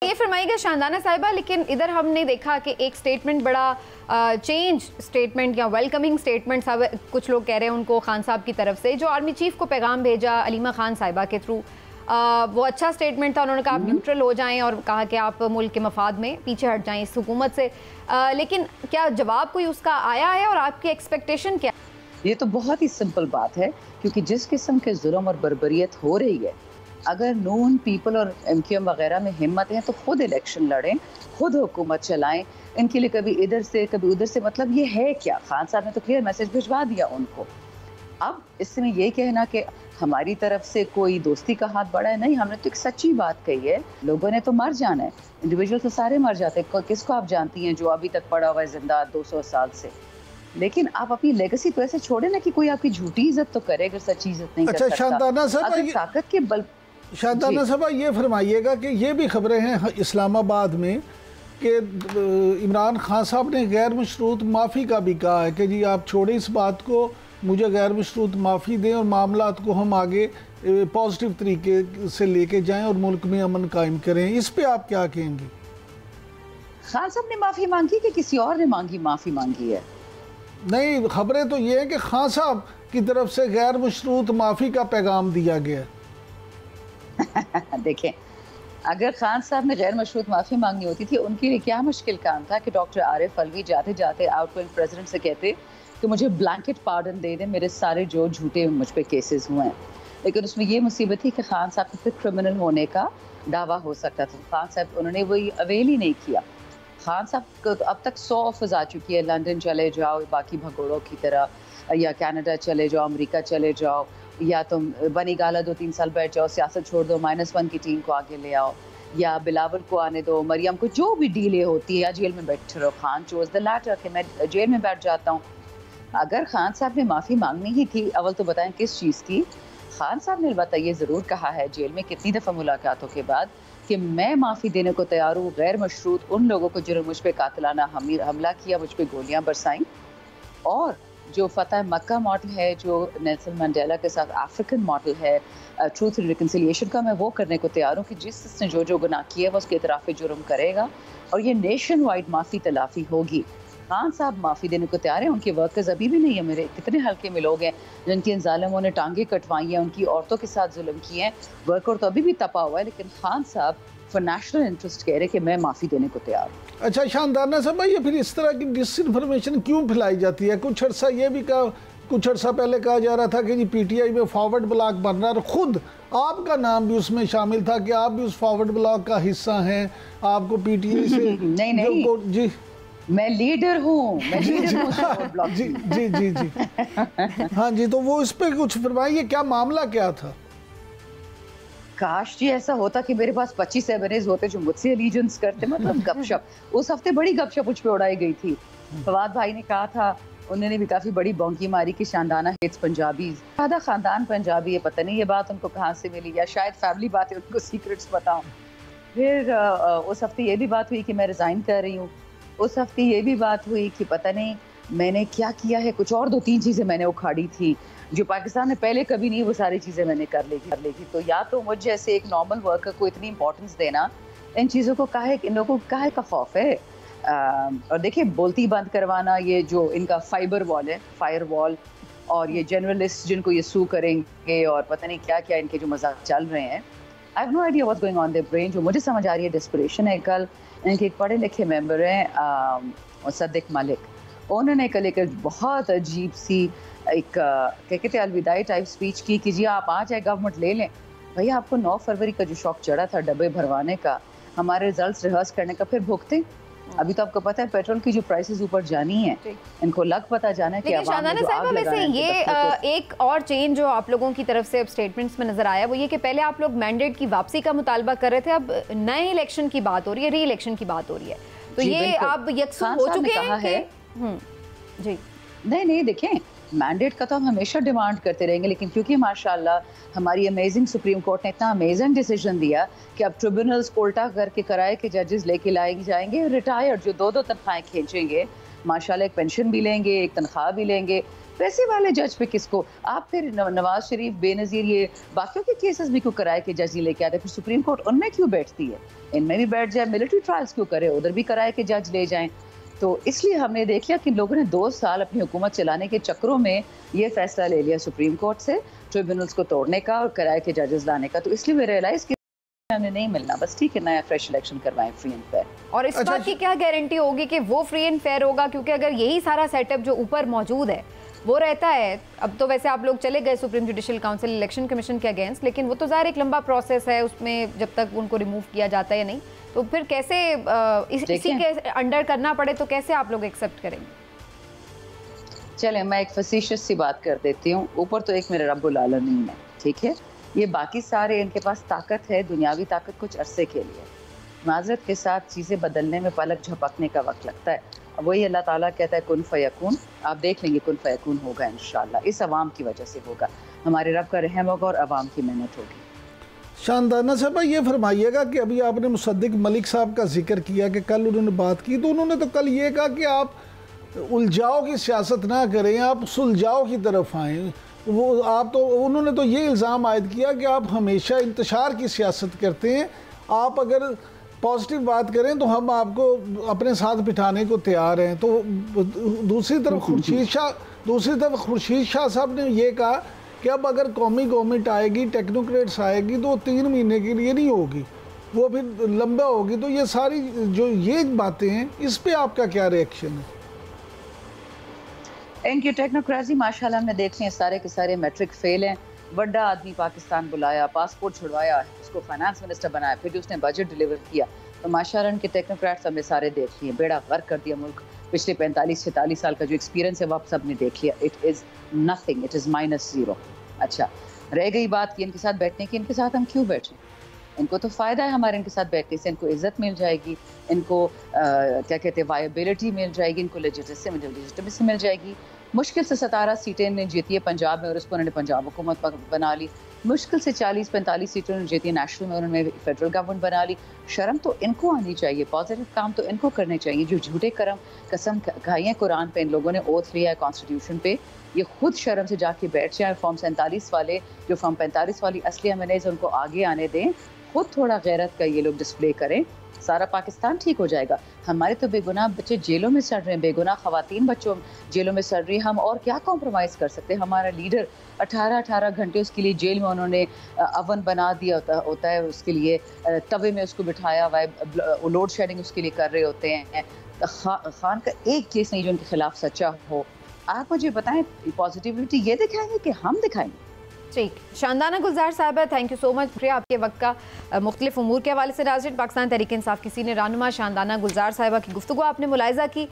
ये फरमाइएगा शानदाना साहिबा, लेकिन इधर हमने देखा कि एक स्टेटमेंट बड़ा चेंज स्टेटमेंट या वेलकमिंग स्टेटमेंट कुछ लोग कह रहे हैं उनको खान साहब की तरफ से, जो आर्मी चीफ को पैगाम भेजा अलीमा खान साहिबा के थ्रू, वो अच्छा स्टेटमेंट था। उन्होंने कहा आप न्यूट्रल हो जाएं और कहा कि आप मुल्क के मफाद में पीछे हट जाएं इस हुकूमत से, लेकिन क्या जवाब कोई उसका आया है और आपकी एक्सपेक्टेशन क्या? ये तो बहुत ही सिंपल बात है, क्योंकि जिस किस्म के जुल्म और बर्बरियत हो रही है, अगर नून पीपल और MQM वगैरह में हिम्मत है तो खुद इलेक्शन लड़ें, खुद हुकूमत चलाएं। इनके लिए कभी इधर से कभी उधर से मतलब ये है क्या? खान साहब ने तो क्लियर मैसेज भिजवा दिया उनको। अब इसमें ये कहना कि हमारी तरफ से कोई दोस्ती का हाथ बढ़ा है, नहीं, हमने तो एक सच्ची बात कही है। लोगों ने तो मर जाना है, इंडिविजुअल तो सारे मर जाते हैं। किसको आप जानती हैं जो अभी तक पड़ा हुआ है जिंदा 200 साल से? लेकिन आप अपनी लेगेसी तो ऐसे छोड़े ना कि कोई आपकी झूठी इज्जत तो करे अगर सच्ची इज्जत नहीं कर सकता। शानदाना साहब, ताकत के बल शानदाना साहब ये फरमाइएगा कि ये भी खबरें हैं इस्लामाबाद में कि इमरान खान साहब ने गैर मशरूत माफ़ी का भी कहा है कि जी आप छोड़ें इस बात को, मुझे गैर मशरूत माफ़ी दें और मामलात को हम आगे पॉजिटिव तरीके से लेके जाएं और मुल्क में अमन कायम करें। इस पे आप क्या कहेंगी? खान साहब ने माफ़ी मांगी कि किसी और ने माफ़ी मांगी है? नहीं, खबरें तो ये हैं कि खान साहब की तरफ से गैर मशरूत माफ़ी का पैगाम दिया गया। देखें, अगर खान साहब ने गैर मशरूत माफ़ी मांगनी होती थी, उनके लिए क्या मुश्किल काम था कि डॉक्टर आरिफ अलवी जाते जाते आउटगोइंग प्रेसिडेंट से कहते कि मुझे ब्लैंकेट पार्डन दे दें मेरे सारे जो झूठे मुझ पे केसेस हुए हैं। लेकिन उसमें ये मुसीबत थी कि खान साहब के क्रिमिनल होने का दावा हो सकता था। खान साहब उन्होंने वही अवेल ही नहीं किया। खान साहब को तो अब तक 100 ऑफर्स आ चुकी है, लंदन चले जाओ बाकी भगोड़ों की तरह, या कनाडा चले जाओ, अमेरिका चले जाओ, या तुम बनी गाला 2-3 साल बैठ जाओ, सियासत छोड़ दो, -1 की टीम को आगे ले आओ, या बिलावल को आने दो, मरियम को, जो भी डीले होती है, या जेल में बैठे रहो। खान चोज द लैटर कि मैं जेल में बैठ जाता हूँ। अगर खान साहब ने माफ़ी मांगनी ही थी, अव्वल तो बताएं किस चीज़ की। खान साहब ने अलबत्ता ये ज़रूर कहा है जेल में कितनी दफ़ा मुलाकातों के बाद कि मैं माफ़ी देने को तैयार हूँ गैर मशरूत उन लोगों को जिन्होंने मुझ पर कातिलाना हमला किया, मुझ पर गोलियाँ बरसाईं, और जो फतह मक्का मॉडल है, जो नेल्सन मंडेला के साथ अफ्रीकन मॉडल है ट्रूथ एंड रिकन्सिलिएशन का, मैं वो करने को तैयार हूँ कि जिसने जो गुनाह किया है उसके इतराफ़ जुर्म करेगा और ये नेशन वाइड माफ़ी तलाफ़ी होगी। खान साहब माफ़ी देने को तैयार हैं। उनके वर्कर्स अभी भी नहीं है, मेरे कितने हल्के में लोग हैं जिनकी इन जालिमों ने टांगे कटवाई हैं, उनकी औरतों के साथ जुल्म किए हैं, वर्कर तो अभी भी तपा हुआ है। लेकिन खान साहब फॉर नेशनल इंटरेस्ट कह रहे कि मैं माफ़ी देने को तैयार हूँ। अच्छा शानदाना साहब, ये फिर इस तरह की डिसइंफॉर्मेशन क्यों फैलाई जाती है? कुछ अर्सा पहले कहा जा रहा था कि जी PTI में फॉरवर्ड ब्लॉक बन रहा है, और खुद आपका नाम भी उसमें शामिल था कि आप भी उस फॉरवर्ड ब्लॉक का हिस्सा हैं, आपको PTI से नहीं जी, मैं लीडर हूँ, जी जी जी जी हाँ जी, तो वो इस पे कुछ फरमाइए, क्या मामला क्या था? काश जी ऐसा होता कि मेरे पास 25 एमएनएज होते जो मुझसे एलिजेंस करते। मतलब गपशप उस हफ्ते बड़ी गपशप मुझ पे उड़ाई गई थी। फवाद भाई ने कहा था, उन्होंने भी काफी बड़ी बौंकी मारी कि शानदाना हेट्स पंजाबी, आधा खानदान पंजाबी है। पता नहीं ये बात उनको कहाँ से मिली, या शायद फैमिली बात है, उनको सीक्रेट्स पता हो। फिर उस हफ्ते ये भी बात हुई कि मैं रिजाइन कर रही हूँ। उस हफ्ते ये भी बात हुई कि पता नहीं मैंने क्या किया है, कुछ और 2-3 चीज़ें मैंने उखाड़ी थी जो पाकिस्तान ने पहले कभी नहीं, वो सारी चीज़ें मैंने कर ली थी। तो या तो मुझ जैसे एक नॉर्मल वर्कर को इतनी इंपॉर्टेंस देना, इन चीज़ों को काहे, इन लोगों को काहे का खौफ है? और देखिए, बोलती बंद करवाना, ये जो इनका फाइबर वॉल है, फायर वॉल, और ये जर्नलिस्ट जिनको ये सू करेंगे और पता नहीं क्या क्या इनके जो मजाक चल रहे हैं, I have no idea what's going on their brain. जो मुझे समझ आ रही है डेस्परेशन है। कल इनके एक पढ़े लिखे मेंबर हैं सद्दिक मलिक, उन्होंने कल एक बहुत अजीब सी एक क्या कहते हैं अलविदाई टाइप स्पीच की कि जी आप आ जाए, गवर्नमेंट ले लें। भैया, आपको 9 फरवरी का जो शौक चढ़ा था डब्बे भरवाने का, हमारे रिजल्ट्स रिहर्स करने का, फिर भुगते। अभी तो आपको पता है पेट्रोल की जो प्राइसेस ऊपर जानी है, इनको लग पता जाना है कि शानदाना साहिबा, वैसे ये एक और चेंज जो आप लोगों की तरफ से अब स्टेटमेंट्स में नजर आया वो ये कि पहले आप लोग मैंडेट की वापसी का मुतालबा कर रहे थे, अब नए इलेक्शन की बात हो रही है, री इलेक्शन की बात हो रही है, तो ये आप यकसुर हो चुके हैं? जी नहीं, देखें, मैंडेट का तो हम हमेशा डिमांड करते रहेंगे, लेकिन क्योंकि माशाल्लाह हमारी अमेजिंग सुप्रीम कोर्ट ने इतना अमेजिंग डिसीजन दिया कि अब ट्रिब्यूनल्स उल्टा करके किराए के जजेस लेके लाए जाएंगे, रिटायर्ड जो 2-2 तनख्वाहें खींचेंगे, माशाल्लाह एक पेंशन भी लेंगे, एक तनख्वाह भी लेंगे। वैसे वाले जज पे किसको आप फिर नवाज शरीफ, बेनजीर, ये बाकियों के केसेस भी क्यों कराए कि जज ही लेके आते, फिर सुप्रीम कोर्ट उनमें क्यों बैठती है, इनमें भी बैठ जाए, मिलिट्री ट्रायल्स क्यों करे, उधर भी कराए कि जज ले जाएं। तो इसलिए हमने देख लिया कि लोगों ने 2 साल अपनी हुकूमत चलाने के चक्रों में ये फैसला ले लिया सुप्रीम कोर्ट से ट्रिब्यूनल्स को तोड़ने का और कराए के जजेस लाने का। तो इसलिए वे रियलाइज कि हमें नहीं मिलना, बस ठीक है नया फ्रेश इलेक्शन करवाएं फ्री एंड फेयर। और इस बात की क्या गारंटी होगी कि वो फ्री एंड फेयर होगा, क्योंकि अगर यही सारा सेटअप जो ऊपर मौजूद है वो रहता है, अब तो वैसे आप लोग चले गए supreme judicial council election commission के अगेंस्ट, लेकिन वो तो ज़ाहिर एक लंबा प्रोसेस है, उसमें जब तक उनको रिमूव किया जाता है या नहीं, तो फिर कैसे इसी के अंडर करना पड़े तो कैसे आप लोग एक्सेप्ट करेंगे? चले मैं एक फसीशियस सी बात कर देती हूँ, ऊपर तो एक मेरे रब्बुल आलमीन है, ठीक है, ये बाकी सारे इनके पास ताकत है, दुनियावी ताकत कुछ अरसे के लिए, माजरत के साथ चीज़ें बदलने में पलक झपकने का वक्त लगता है। वही अल्लाह ताला कहता है कुन फयकून, आप देख लेंगे कुन फयकून होगा इंशाल्लाह, इस अवाम की वजह से होगा, हमारे रब का रहम होगा और अवाम की मेहनत होगी। शानदाना साहब ये फरमाइएगा कि अभी आपने मुसद्दिक मलिक साहब का जिक्र किया कि कल उन्होंने बात की, तो उन्होंने तो कल ये कहा कि आप उलझाओ की सियासत ना करें, आप सुलझाओ की तरफ आएँ। वो आप तो उन्होंने तो ये इल्ज़ाम आयद किया कि आप हमेशा इंतशार की सियासत करते हैं, आप अगर पॉजिटिव बात करें तो हम आपको अपने साथ बिठाने को तैयार हैं। तो दूसरी तरफ खुर्शीद शाह साहब ने ये कहा कि अब अगर कौमी गवर्नमेंट आएगी, टेक्नोक्रेट्स आएगी, तो 3 महीने के लिए नहीं होगी, वो फिर लंबा होगी। तो ये सारी जो ये बातें हैं, इस पे आपका क्या रिएक्शन है? इनकी टेक्नोक्रेसी माशाल्लाह हमने देख लिया, सारे के सारे मैट्रिक फेल हैं। बड़ा आदमी पाकिस्तान बुलाया, पासपोर्ट छुड़वाया, उसको फाइनेंस मिनिस्टर बनाया, फिर जो उसने बजट डिलीवर किया, तो माशाल्लाह उनके टेक्नोक्रेट्स हमने सारे देख लिए, बेड़ा गर्क कर दिया मुल्क। पिछले 45-46 साल का जो एक्सपीरियंस है वो आप सब ने देख लिया, it is nothing, it is -0। अच्छा, रह गई बात कि इनके साथ बैठने की, इनके साथ हम क्यों बैठें? इनको तो फ़ायदा है हमारे इनके साथ बैठने से, इनको इज़्ज़त मिल जाएगी, इनको क्या कहते हैं वायबिलिटी मिल जाएगी, इनको लेजिटिमेसी मिल जाएगी। मुश्किल से 17 सीटें इन्हें जीती है पंजाब में और उसको उन्होंने पंजाब हुकूमत बना ली। मुश्किल से 40-45 सीटें उन्होंने जीती है नेशनल में, उन्होंने फेडरल गवर्नमेंट बना ली। शर्म तो इनको आनी चाहिए, पॉजिटिव काम तो इनको करने चाहिए। जो झूठे कसम खाई है कुरान पे, इन लोगों ने ओथ लिया है कॉन्स्टिट्यूशन पे, ये खुद शर्म से जाके बैठ जाए। फॉर्म 47 वाले, जो फॉर्म 45 वाली असली एमएनएज उनको आगे आने दें, खुद थोड़ा गैरत का ये लोग डिस्प्ले करें, सारा पाकिस्तान ठीक हो जाएगा। हमारे तो बेगुनाह बच्चे जेलों में सड़ रहे हैं, बेगुनाह खवातीन बच्चों जेलों में सड़ रही हैं, हम और क्या कॉम्प्रोमाइज़ कर सकते हैं? हमारा लीडर 18-18 घंटे उसके लिए जेल में उन्होंने अवन बना दिया होता है, उसके लिए तवे में उसको बिठाया हुआ है, लोड शेडिंग उसके लिए कर रहे होते हैं। खान का एक केस नहीं जो उनके खिलाफ सच्चा हो। आप मुझे बताएं, पॉजिटिविटी ये दिखाएंगे कि हम दिखाएंगे? ठीक, शानदाना गुलजार साहब, थैंक यू सो मच, शुक्रिया आपके वक्त का। मुख्तलिफ उमूर के हवाले से नाज़रीन, पाकिस्तान तहरीक इंसाफ की सीनियर रहनुमा शानदाना गुलजार साहिबा की गुफ्तगू आपने मुलाहिज़ा की।